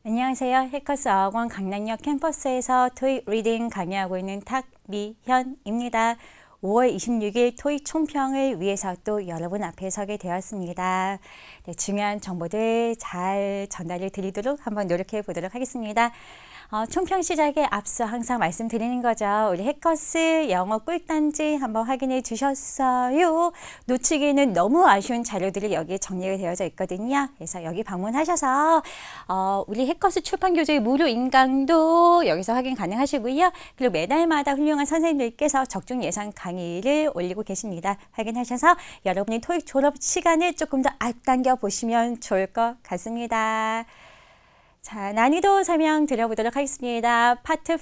안녕하세요. 해커스 어학원 강남역 캠퍼스에서 토익 리딩 강의하고 있는 탁미현입니다. 5월 26일 토익 총평을 위해서 또 여러분 앞에 서게 되었습니다. 네, 중요한 정보들 잘 전달을 드리도록 한번 노력해 보도록 하겠습니다. 총평 시작에 앞서 항상 말씀드리는 거죠. 우리 해커스 영어 꿀단지 한번 확인해 주셨어요? 놓치기는 너무 아쉬운 자료들이 여기에 정리가 되어져 있거든요. 그래서 여기 방문하셔서 우리 해커스 출판교재의 무료 인강도 여기서 확인 가능하시고요. 그리고 매달마다 훌륭한 선생님들께서 적중 예상 강의를 올리고 계십니다. 확인하셔서 여러분이 토익 졸업 시간을 조금 더 앞당겨 보시면 좋을 것 같습니다. 자, 난이도 설명 드려보도록 하겠습니다. 파트 5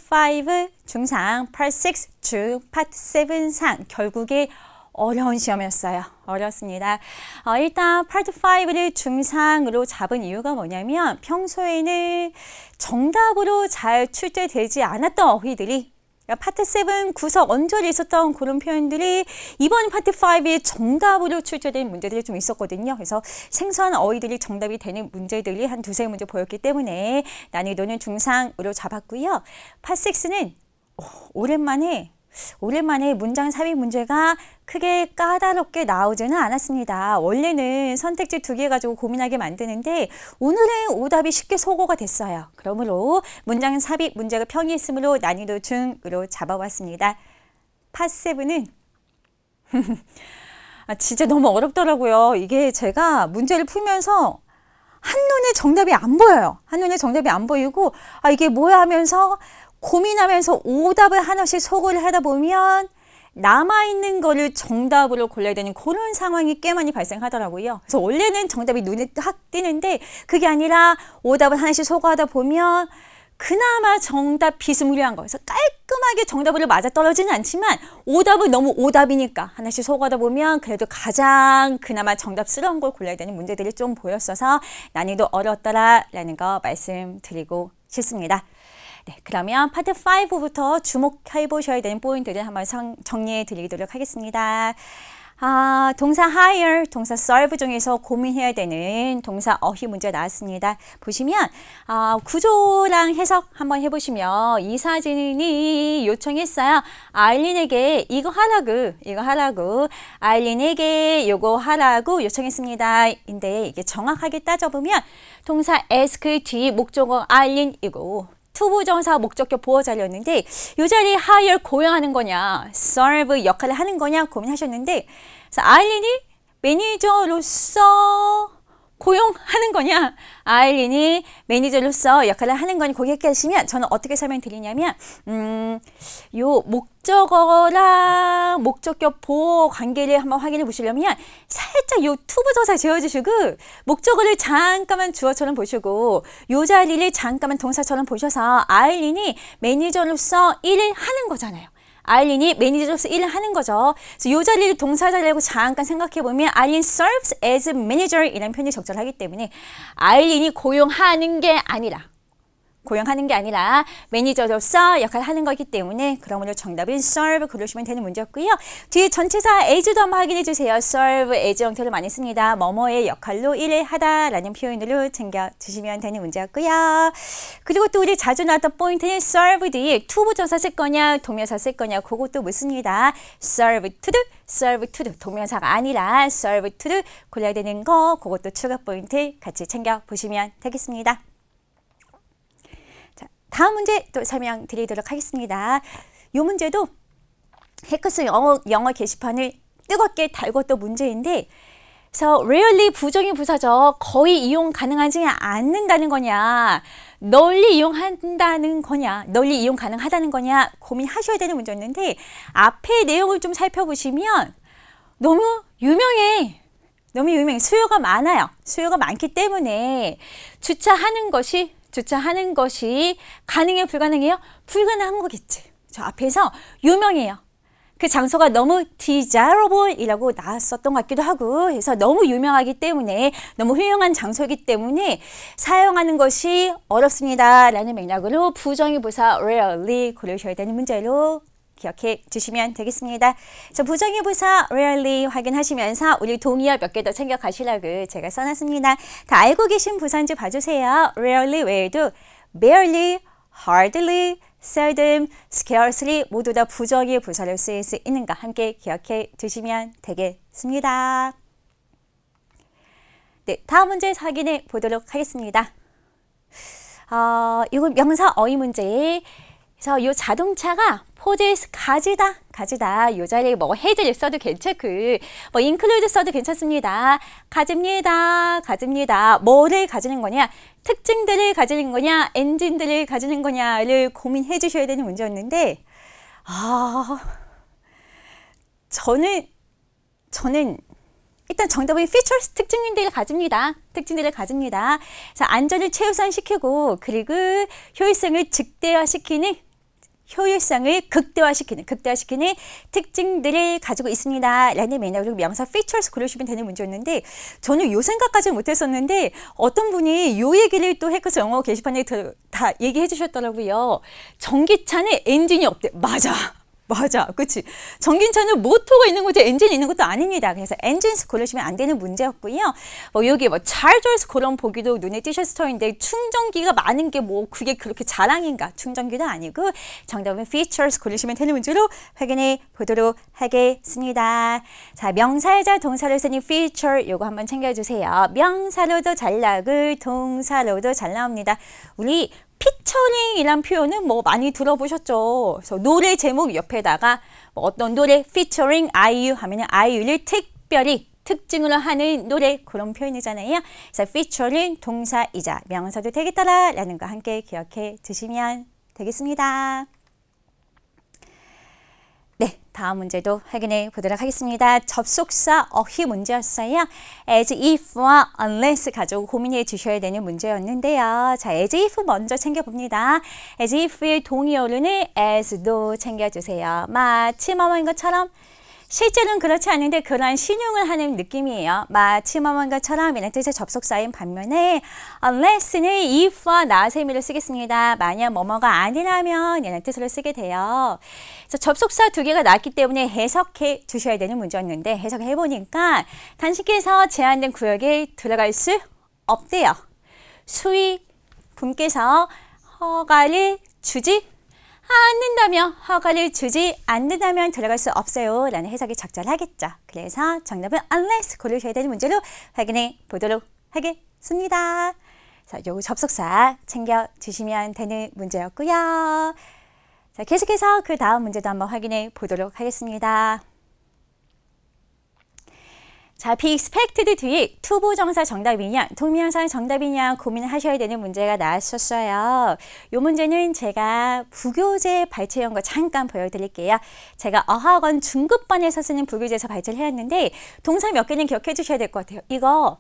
중상, 파트 6 중, 파트 7 상. 결국에 어려운 시험이었어요. 어렵습니다. 일단 파트 5를 중상으로 잡은 이유가 뭐냐면 평소에는 정답으로 잘 출제되지 않았던 어휘들이 파트 7 구석 언저리에 있었던 그런 표현들이 이번 파트 5에 정답으로 출제된 문제들이 좀 있었거든요. 그래서 생소한 어휘들이 정답이 되는 문제들이 한 두세 문제 보였기 때문에 난이도는 중상으로 잡았고요. 파트 6는 오랜만에 문장 삽입 문제가 크게 까다롭게 나오지는 않았습니다. 원래는 선택지 2개 가지고 고민하게 만드는데 오늘은 오답이 쉽게 소거가 됐어요. 그러므로 문장 삽입 문제가 평이했으므로 난이도 중으로 잡아왔습니다. 파 7은 진짜 너무 어렵더라고요. 이게 제가 문제를 풀면서 한눈에 정답이 안 보여요. 한눈에 정답이 안 보이고 이게 뭐야 하면서 고민하면서 오답을 하나씩 소거를 하다 보면 남아있는 거를 정답으로 골라야 되는 그런 상황이 꽤 많이 발생하더라고요. 그래서 원래는 정답이 눈에 확 띄는데 그게 아니라 오답을 하나씩 소거하다 보면 그나마 정답 비스무리한 거. 그래서 깔끔하게 정답으로 맞아떨어지는 않지만 오답은 너무 오답이니까 하나씩 소거하다 보면 그래도 가장 그나마 정답스러운 걸 골라야 되는 문제들이 좀 보였어서 난이도 어려웠더라라는 거 말씀드리고 싶습니다. 네, 그러면 파트 5부터 주목해 보셔야 되는 포인트를 한번 정리해 드리도록 하겠습니다. 동사 hire, 동사 serve 중에서 고민해야 되는 동사 어휘 문제 나왔습니다. 보시면 구조랑 해석 한번 해보시면 이 사진이 요청했어요. 아일린에게 이거 하라고 아일린에게 요거 하라고 요청했습니다. 인데 이게 정확하게 따져보면 동사 ask 뒤 목적어 아일린이고 투부정사 목적격 보어 자리였는데 이 자리에 hire 고용하는 거냐 serve 역할을 하는 거냐 고민하셨는데 그래서 아일린이 매니저로서 고용하는 거냐 아일린이 매니저로서 역할을 하는 거냐 고객께 하시면 저는 어떻게 설명드리냐면 요 목적어랑 목적격 보호 관계를 한번 확인해 보시려면 살짝 요 투부정사 지어주시고 목적어를 잠깐만 주어처럼 보시고 요 자리를 잠깐만 동사처럼 보셔서 아일린이 매니저로서 일을 하는 거잖아요. 아일린이 매니저로서 일을 하는 거죠. 그래서 이 자리를 동사 자리라고 잠깐 생각해보면 아일린 serves as manager 이라는 표현이 적절하기 때문에 아일린이 고용하는 게 아니라 매니저로서 역할을 하는 거기 때문에 그러므로 정답은 serve 그러시면 되는 문제였고요. 뒤에 전치사 as도 한번 확인해 주세요. serve as 형태를 많이 씁니다. 뭐뭐의 역할로 일을 하다라는 표현으로 챙겨 주시면 되는 문제였고요. 그리고 또 우리 자주 나왔던 포인트는 serve 뒤에 투부정사 쓸 거냐 동명사 쓸 거냐 그것도 묻습니다. serve to do 동명사가 아니라 serve to do 골라야 되는 거 그것도 추가 포인트 같이 챙겨 보시면 되겠습니다. 다음 문제 또 설명드리도록 하겠습니다. 이 문제도 해커스 영어 게시판을 뜨겁게 달궜던 문제인데 그래서 rarely 부정의 부사죠. 거의 이용 가능하지 않는다는 거냐 널리 이용한다는 거냐 널리 이용 가능하다는 거냐 고민하셔야 되는 문제였는데 앞에 내용을 좀 살펴보시면 너무 유명해. 수요가 많아요. 수요가 많기 때문에 주차하는 것이 가능해요? 불가능해요? 불가능한 거겠지. 저 앞에서 유명해요. 그 장소가 너무 desirable 이라고 나왔었던 것 같기도 하고 해서 너무 유명하기 때문에 너무 훌륭한 장소이기 때문에 사용하는 것이 어렵습니다. 라는 맥락으로 부정의 부사 rarely 고르셔야 되는 문제로 기억해 주시면 되겠습니다. 자, 부정의 부사 rarely 확인하시면서 우리 동의어 몇 개 더 챙겨 가시라고 제가 써놨습니다. 다 알고 계신 부사인지 봐주세요. rarely 외에도 barely, hardly, seldom, scarcely 모두 다 부정의 부사로 쓰일 수 있는 거 함께 기억해 두시면 되겠습니다. 네, 다음 문제 확인해 보도록 하겠습니다. 이거 명사 어휘 문제에서 이 자동차가 possess 가지다 이 자리에 뭐 has를 써도 괜찮고 뭐 include 써도 괜찮습니다. 가집니다. 뭐를 가지는 거냐? 특징들을 가지는 거냐? 엔진들을 가지는 거냐를 고민해 주셔야 되는 문제였는데 저는 일단 정답은 features 특징들을 가집니다. 자, 안전을 최우선시키고 그리고 효율성을 극대화시키는 특징들을 가지고 있습니다. 라는 매너로 명사 features 고르시면 되는 문제였는데 저는 요 생각까지는 못했었는데 어떤 분이 요 얘기를 또 해커스 영어 게시판에 다 얘기해 주셨더라고요. 전기차는 엔진이 없대. 맞아. 그치? 전기차는 모터가 있는 거지 엔진이 있는 것도 아닙니다. 그래서 엔진스 고르시면 안 되는 문제였고요. 여기 찰저스 그런 보기도 눈에 띄셨을 터인데 충전기가 많은 게 그게 그렇게 자랑인가? 충전기도 아니고 정답은 features 고르시면 되는 문제로 확인해 보도록 하겠습니다. 자, 명사이자 동사로 쓰는 feature 요거 한번 챙겨주세요. 명사로도 잘 나고 동사로도 잘 나옵니다. 우리 피처링이란 표현은 많이 들어보셨죠. 그래서 노래 제목 옆에다가 어떤 노래 featuring 아이유 하면은 아이유를 특별히 특징으로 하는 노래 그런 표현이잖아요. 그래서 featuring 동사이자 명사도 되겠다라는 거 함께 기억해 주시면 되겠습니다. 네, 다음 문제도 확인해 보도록 하겠습니다. 접속사 어휘 문제였어요. as if와 unless 가지고 고민해 주셔야 되는 문제였는데요. 자, as if 먼저 챙겨봅니다. as if의 동의어로는 as도 챙겨주세요. 마치 뭐뭐인 것처럼 실제로는 그렇지 않은데 그러한 신용을 하는 느낌이에요. 마치 뭐뭐인 것처럼 이런 뜻의 접속사인 반면에 unless는 if와 not의 의미를 쓰겠습니다. 만약 뭐뭐가 아니라면 이런 뜻으로 쓰게 돼요. 그래서 접속사 두 개가 나왔기 때문에 해석해 주셔야 되는 문제였는데 해석해 보니까 단식해서 제한된 구역에 들어갈 수 없대요. 수의 분께서 허가를 주지 허가를 주지 않는다면 들어갈 수 없어요 라는 해석이 적절하겠죠. 그래서 정답은 unless 고르셔야 되는 문제로 확인해 보도록 하겠습니다. 자, 요 접속사 챙겨주시면 되는 문제였고요. 자, 계속해서 그 다음 문제도 한번 확인해 보도록 하겠습니다. 자, be expected 뒤에 투부정사 정답이냐, 동명사 정답이냐 고민하셔야 되는 문제가 나왔었어요. 이 문제는 제가 부교재 발췌한 거 잠깐 보여드릴게요. 제가 어학원 중급반에서 쓰는 부교재에서 발췌를 해왔는데 동사 몇 개는 기억해 주셔야 될 것 같아요. 이거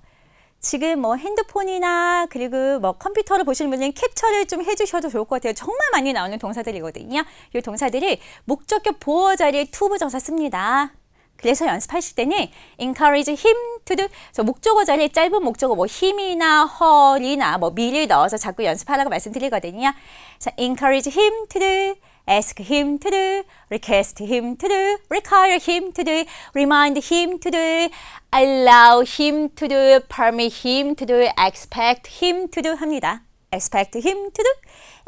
지금 핸드폰이나 그리고 컴퓨터를 보시는 분들은 캡처를 좀 해주셔도 좋을 것 같아요. 정말 많이 나오는 동사들이거든요. 이 동사들을 목적격 보어 자리에 투부정사 씁니다. 그래서 연습하실 때는 encourage him to do. 목적어 자리에 짧은 목적어 힘이나 헐이나 미를 넣어서 자꾸 연습하라고 말씀드리거든요. 자, encourage him to do, ask him to do, request him to do, require him to do, remind him to do, allow him to do, permit him to do, expect him to do 합니다. expect him to do,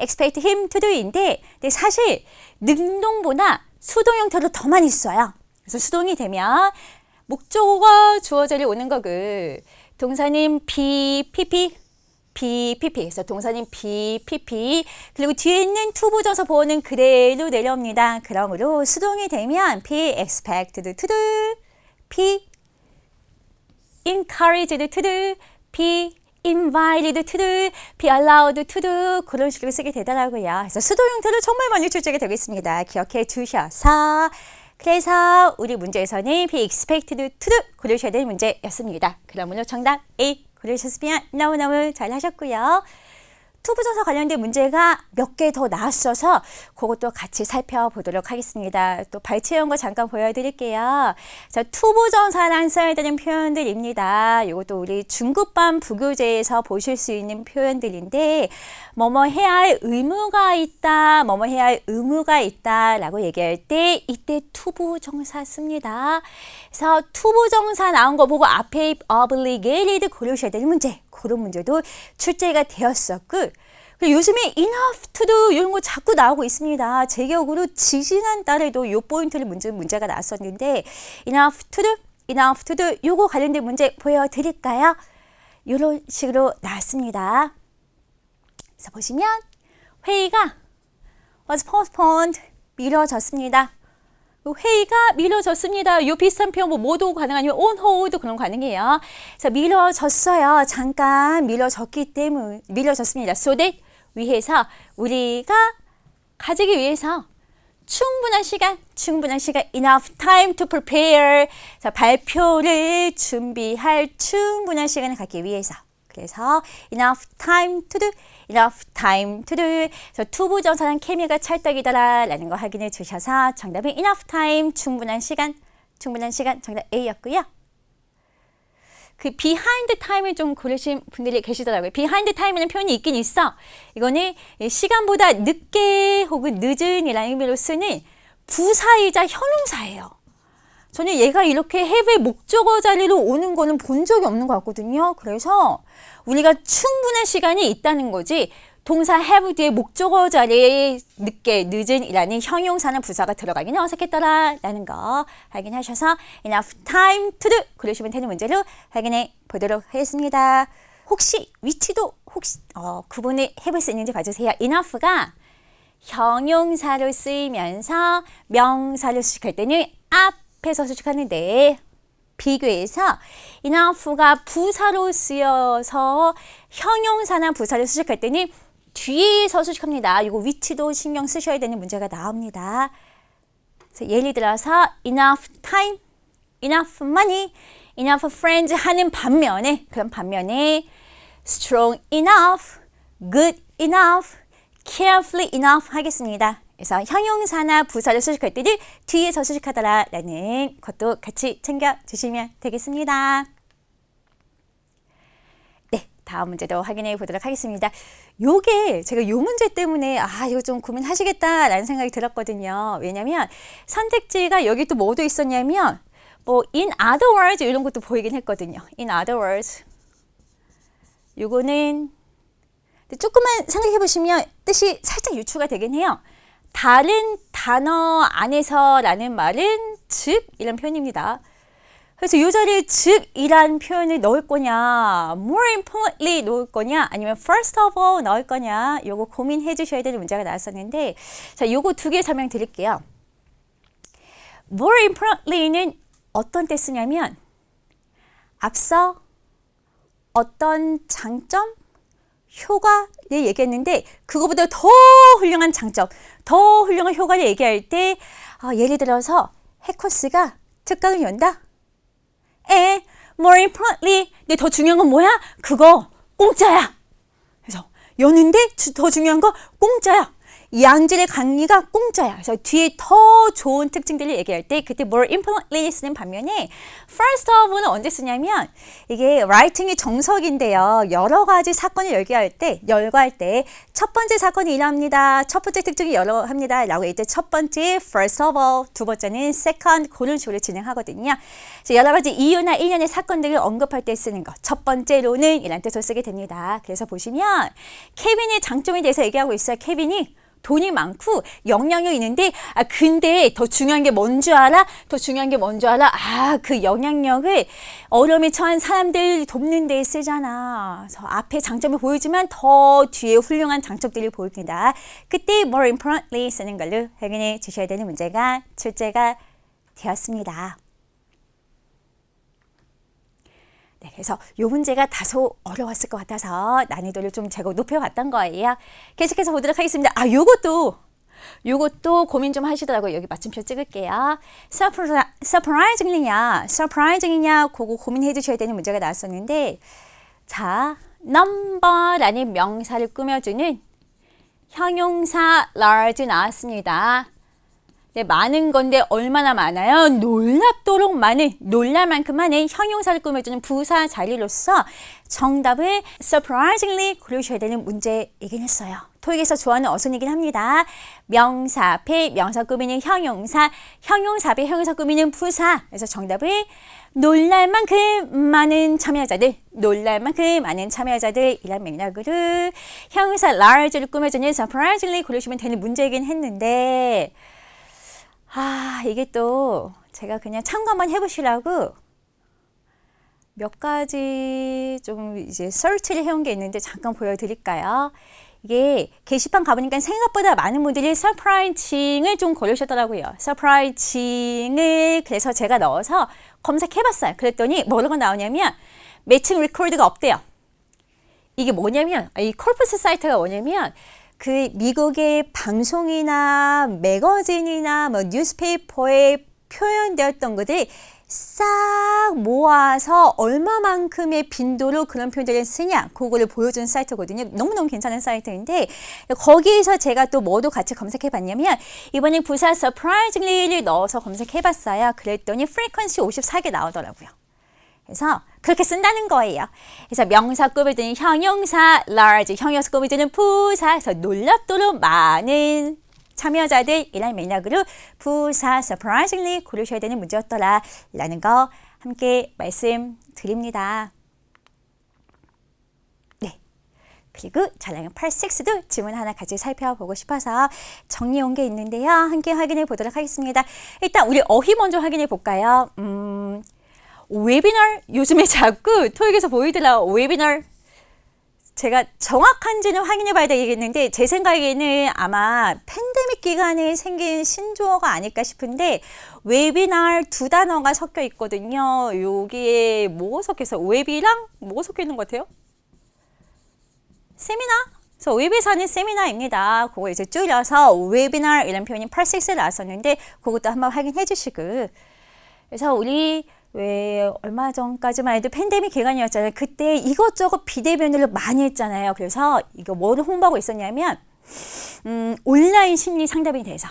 expect him to do인데 사실 능동보다 수동 형태로 더 많이 써요. 그래서 수동이 되면 목적어가 주어 자리에 오는 거고 동사는 be, pp, 그래서 동사는 be, pp 그리고 뒤에 있는 투부정사 보어는 그대로 내려옵니다. 그러므로 수동이 되면 be expected to do, be encouraged to do, be invited to do, be allowed to do 그런 식으로 쓰게 되더라고요. 그래서 수동 형태로 정말 많이 출제가 되겠습니다. 기억해 두셔서 그래서 우리 문제에서는 be expected to do 고르셔야 되는 문제였습니다. 그러므로 정답 A 고르셨으면 너무너무 잘 하셨고요. 투부정사 관련된 문제가 몇 개 더 나왔어서 그것도 같이 살펴보도록 하겠습니다. 또 발췌한 거 잠깐 보여드릴게요. 자, 투부정사란 써야 되는 표현들입니다. 이것도 우리 중급반 부교재에서 보실 수 있는 표현들인데 뭐뭐 해야 할 의무가 있다, 뭐뭐 해야 할 의무가 있다 라고 얘기할 때 이때 투부정사 씁니다. 그래서 투부정사 나온 거 보고 앞에 obligated 고르셔야 되는 문제, 그런 문제도 출제가 되었었고, 요즘에 enough to do 이런 거 자꾸 나오고 있습니다. 제 기억으로 지지난달에도 이 포인트를 문제가 나왔었는데 enough to do, enough to do 요거 관련된 문제 보여드릴까요? 이런 식으로 나왔습니다. 그래서 보시면 회의가 was postponed, 미뤄졌습니다. 회의가 미뤄졌습니다. 이 비슷한 표현 뭐도 가능하면 on hold 그런 거 가능해요. 그래서 미뤄졌어요. 잠깐 미뤄졌기 때문에 미뤄졌습니다. So that 위해서 우리가 가지기 위해서 충분한 시간 enough time to prepare. 자, 발표를 준비할 충분한 시간을 갖기 위해서. 그래서 enough time to do, enough time to do. 그래서 투부정사랑 케미가 찰떡이더라 라는 거 확인해 주셔서 정답은 enough time, 충분한 시간 정답 A였고요. 그 behind time을 좀 고르신 분들이 계시더라고요. behind time이라는 표현이 있긴 있어. 이거는 시간보다 늦게 혹은 늦은 이라는 의미로 쓰는 부사이자 형용사예요. 저는 얘가 이렇게 have의 목적어 자리로 오는 거는 본 적이 없는 것 같거든요. 그래서 우리가 충분한 시간이 있다는 거지 동사 have 뒤에 목적어 자리에 늦게, 늦은 이라는 형용사나 부사가 들어가기는 어색했더라 라는 거 확인하셔서 enough time to do 그러시면 되는 문제로 확인해 보도록 하겠습니다. 혹시 위치도 구분을 해볼 수 있는지 봐주세요. enough가 형용사로 쓰이면서 명사로 수식할 때는 앞에서 수식하는데 비교해서 enough가 부사로 쓰여서 형용사나 부사를 수식할 때는 뒤에서 수식합니다. 이거 위치도 신경 쓰셔야 되는 문제가 나옵니다. 그래서 예를 들어서 enough time, enough money, enough friends 하는 반면에 strong enough, good enough, carefully enough 하겠습니다. 그래서 형용사나 부사를 수식할 때는 뒤에서 수식하더라 라는 것도 같이 챙겨주시면 되겠습니다. 네, 다음 문제도 확인해 보도록 하겠습니다. 요게 제가 요 문제 때문에 이거 좀 고민하시겠다 라는 생각이 들었거든요. 왜냐면 선택지가 여기 또 뭐도 있었냐면 in other words 이런 것도 보이긴 했거든요. in other words 요거는 조금만 생각해 보시면 뜻이 살짝 유추가 되긴 해요. 다른 단어 안에서 라는 말은 즉 이런 표현입니다. 그래서 이 자리에 즉이란 표현을 넣을 거냐, more importantly 넣을 거냐, 아니면 first of all 넣을 거냐, 요거 고민해 주셔야 되는 문제가 나왔었는데, 자, 요거 두 개 설명드릴게요. more importantly는 어떤 때 쓰냐면, 앞서 어떤 장점, 효과를 얘기했는데, 그거보다 더 훌륭한 장점, 더 훌륭한 효과를 얘기할 때, 예를 들어서 해커스가 특강을 연다. more importantly, 근데 더 중요한 건 뭐야? 그거 공짜야. 그래서 여는데 더 중요한 거 공짜야. 양질의 강의가 공짜야. 그래서 뒤에 더 좋은 특징들을 얘기할 때 그때 more importantly 쓰는 반면에 first of는 언제 쓰냐면 이게 writing이 정석인데요. 여러 가지 사건을 열거할 때 첫 번째 사건이 이러합니다. 첫 번째 특징이 여러합니다. 라고 할 때 첫 번째 first of all, 두 번째는 second 그런 식으로 진행하거든요. 그래서 여러 가지 이유나 일련의 사건들을 언급할 때 쓰는 거. 첫 번째로는 이란 뜻으로 쓰게 됩니다. 그래서 보시면 케빈의 장점에 대해서 얘기하고 있어요. 케빈이 돈이 많고 영향력이 있는데 근데 더 중요한 게 뭔 줄 알아? 그 영향력을 어려움에 처한 사람들 돕는 데 쓰잖아. 그래서 앞에 장점을 보이지만 더 뒤에 훌륭한 장점들이 보입니다. 그때 more importantly 쓰는 걸로 확인해 주셔야 되는 문제가 출제가 되었습니다. 네, 그래서 이 문제가 다소 어려웠을 것 같아서 난이도를 좀 제가 높여봤던 거예요. 계속해서 보도록 하겠습니다. 요것도 고민 좀 하시더라고요. 여기 마침표 찍을게요. surprisingly냐, 그거 고민해 주셔야 되는 문제가 나왔었는데, 자, number라는 명사를 꾸며주는 형용사 large 나왔습니다. 네, 많은 건데 얼마나 많아요? 놀랍도록 많은, 놀랄 만큼 많은 형용사를 꾸며주는 부사 자리로서 정답을 surprisingly 고르셔야 되는 문제이긴 했어요. 토익에서 좋아하는 어순이긴 합니다. 명사 앞에 명사 꾸미는 형용사, 형용사 앞에 형용사 꾸미는 부사. 그래서 정답을 놀랄 만큼 많은 참여자들, 놀랄 만큼 많은 참여자들 이란 맥락으로 형용사 large를 꾸며주는 surprisingly 고르시면 되는 문제이긴 했는데 이게 또 제가 그냥 참고 한번 해보시라고 몇 가지 좀 이제 서치를 해온 게 있는데 잠깐 보여드릴까요? 이게 게시판 가보니까 생각보다 많은 분들이 서프라이징을 좀 고르셨더라고요. 서프라이징을 그래서 제가 넣어서 검색해봤어요. 그랬더니 뭐라고 나오냐면 매칭 리코드가 없대요. 이게 뭐냐면 이 콜프스 사이트가 뭐냐면 그 미국의 방송이나 매거진이나 뭐 뉴스페이퍼에 표현되었던 것들이 싹 모아서 얼마만큼의 빈도로 그런 표현들을 쓰냐 그거를 보여주는 사이트거든요. 너무너무 괜찮은 사이트인데 거기에서 제가 또 뭐도 같이 검색해 봤냐면 이번에 부사 surprisingly를 넣어서 검색해 봤어요. 그랬더니 frequency 54개 나오더라고요. 그래서 그렇게 쓴다는 거예요. 그래서 명사 꾸며주는 형용사 large, 형용사 꾸며주는 부사, 그래서 놀랍도록 많은 참여자들이라는 맥락으로 부사 surprisingly 고르셔야 되는 문제였더라 라는 거 함께 말씀드립니다. 네. 그리고 전략형 86도 질문 하나 같이 살펴보고 싶어서 정리해 게 있는데요. 함께 확인해 보도록 하겠습니다. 일단 우리 어휘 먼저 확인해 볼까요? 웨비널 요즘에 자꾸 토익에서 보이더라. 웨비널 제가 정확한지는 확인해 봐야 되겠는데 제 생각에는 아마 팬데믹 기간에 생긴 신조어가 아닐까 싶은데 웨비날 두 단어가 섞여 있거든요. 여기에 뭐가 섞여 있어요? 웹이랑 뭐가 섞여 있는 것 같아요? 세미나? 그래서 웹에서 하는 세미나입니다. 그거 이제 줄여서 웨비날 이런 표현이 86에 나왔었는데 그것도 한번 확인해 주시고 그래서 우리 왜 얼마 전까지만 해도 팬데믹 기간이었잖아요. 그때 이것저것 비대면으로 많이 했잖아요. 그래서 이거 뭐를 홍보하고 있었냐면 온라인 심리 상담에 대해서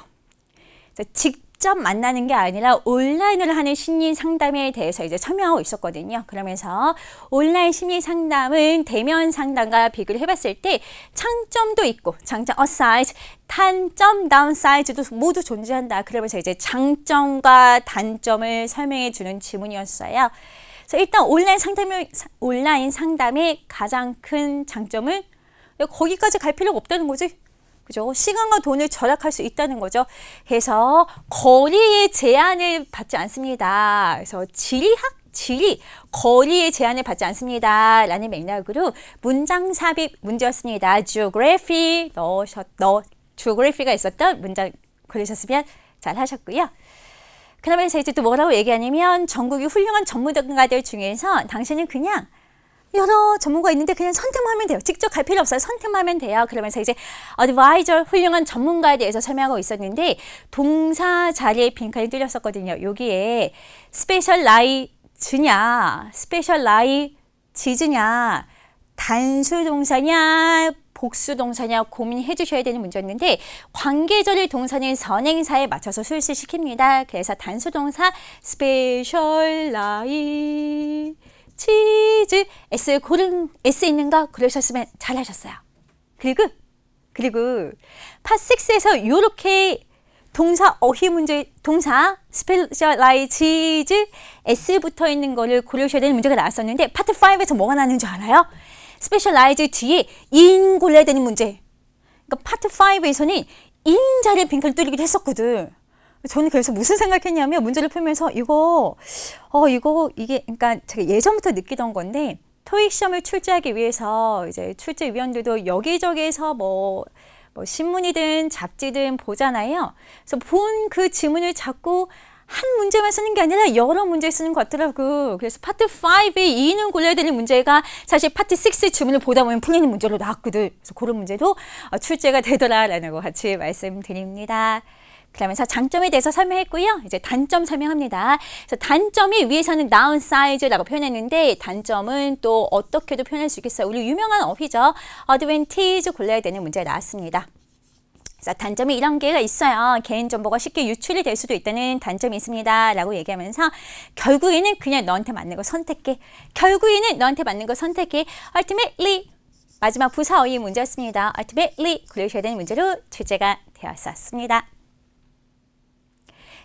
직접 만나는 게 아니라 온라인으로 하는 심리 상담에 대해서 이제 참여하고 있었거든요. 그러면서 온라인 심리 상담은 대면 상담과 비교를 해봤을 때 장점도 있고 장점 aside, 단점 downside도 모두 존재한다. 그러면서 이제 장점과 단점을 설명해 주는 지문이었어요. 그래서 일단 온라인 상담의 가장 큰 장점은 거기까지 갈 필요가 없다는 거지. 그죠? 시간과 돈을 절약할 수 있다는 거죠. 그래서 거리의 제한을 받지 않습니다. 그래서 지리 거리의 제한을 받지 않습니다. 라는 맥락으로 문장 삽입 문제였습니다. geography가 있었던 문장 고르셨으면 잘 하셨고요. 그러면서 이제 또 뭐라고 얘기하냐면 전국의 훌륭한 전문가들 중에서 당신은 그냥 여러 전문가 있는데 그냥 선택만 하면 돼요. 직접 갈 필요 없어요. 선택만 하면 돼요. 그러면서 이제 advisor 훌륭한 전문가에 대해서 설명하고 있었는데 동사 자리에 빈칸을 뚫렸었거든요. 여기에 specialize냐 단수 동사냐 복수 동사냐 고민해 주셔야 되는 문제였는데 관계절의 동사는 선행사에 맞춰서 수일시킵니다. 그래서 단수 동사 specialize 치즈 S 있는 거 고르셨으면 잘하셨어요. 그리고 파 6에서 이렇게 동사 어휘 문제 동사 specialize S 붙어 있는 거를 고르셔야 되는 문제가 나왔었는데 파트 5에서 뭐가 나는 줄 알아요? specialize 뒤에 인 골라야 되는 문제. 그러니까 파트 5에서는 인 자리에 빈칸을 뚫리기도 했었거든. 저는 그래서 무슨 생각했냐면 문제를 풀면서 이게 그러니까 제가 예전부터 느끼던 건데 토익 시험을 출제하기 위해서 이제 출제위원들도 여기저기에서 뭐 신문이든 잡지든 보잖아요. 그래서 본 그 지문을 자꾸 한 문제만 쓰는 게 아니라 여러 문제 쓰는 것 같더라고. 그래서 파트 5에 2는 골라야 되는 문제가 사실 파트 6 지문을 보다 보면 풀리는 문제로 나왔거든. 그래서 그런 문제도 출제가 되더라라는 거 같이 말씀드립니다. 그러면서 장점에 대해서 설명했고요. 이제 단점 설명합니다. 그래서 단점이 위에서는 downsize라고 표현했는데 단점은 또 어떻게도 표현할 수 있겠어요. 우리 유명한 어휘죠. advantage 골라야 되는 문제가 나왔습니다. 그래서 단점이 이런 개가 있어요. 개인정보가 쉽게 유출이 될 수도 있다는 단점이 있습니다. 라고 얘기하면서 결국에는 그냥 너한테 맞는 거 선택해. 결국에는 너한테 맞는 거 선택해. ultimately 마지막 부사 어휘 문제였습니다. ultimately 고르셔야 되는 문제로 출제가 되었었습니다.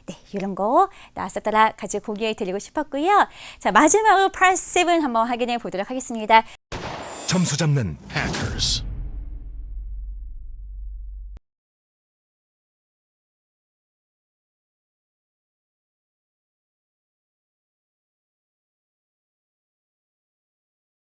네, 이런 거 나왔었더라 같이 공유해 드리고 싶었고요. 자, 마지막으로 Part 7 한번 확인해 보도록 하겠습니다. 점수 잡는 Hackers.